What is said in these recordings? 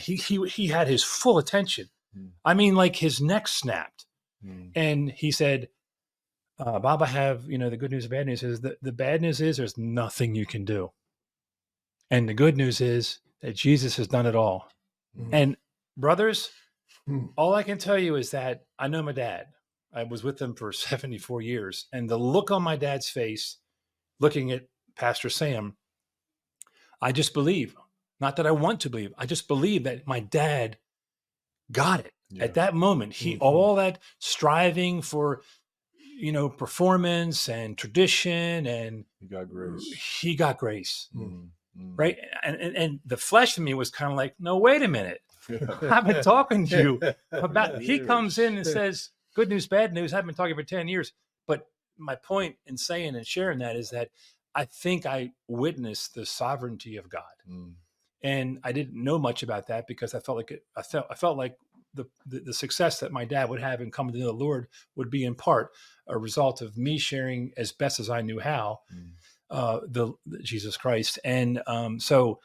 he had his full attention. I mean, like his neck snapped. And he said, Bob, I have, the good news and bad news is the bad news is there's nothing you can do. And the good news is that Jesus has done it all. And brothers, all I can tell you is that I know my dad. I was with him for 74 years. And the look on my dad's face, looking at Pastor Sam, I just believe, not that I want to believe, I just believe that my dad got it. Yeah. At that moment, all that striving for, performance and tradition, and he got grace. He got grace. Right. And the flesh in me was kind of like, no, wait a minute. I've been talking to you about, he comes in and says, good news, bad news. I've been talking for 10 years. But my point in saying and sharing that is that I think I witnessed the sovereignty of God. And I didn't know much about that because I felt like the success that my dad would have in coming to the Lord would be in part a result of me sharing as best as I knew how the Jesus Christ. And so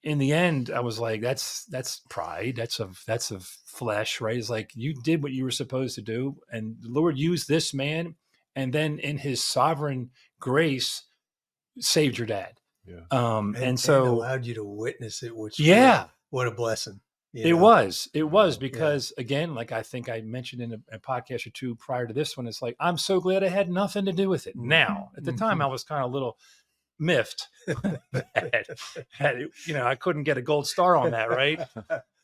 in the end, I was like, that's pride. That's of flesh, right? It's like you did what you were supposed to do, and the Lord used this man, and then in His sovereign grace, saved your dad. Yeah. And so allowed you to witness it, which what a blessing. It was because again, like I think I mentioned in a podcast or two prior to this one, it's like, I'm so glad I had nothing to do with it. Now, at the time I was kind of a little miffed I couldn't get a gold star on that. Right.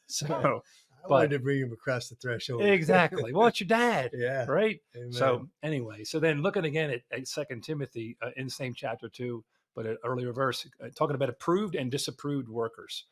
So I wanted to bring him across the threshold. Exactly. Well, it's your dad. Yeah. Right. Amen. So anyway, so then looking again at 2 Timothy in the same chapter 2, but an earlier verse, talking about approved and disapproved workers.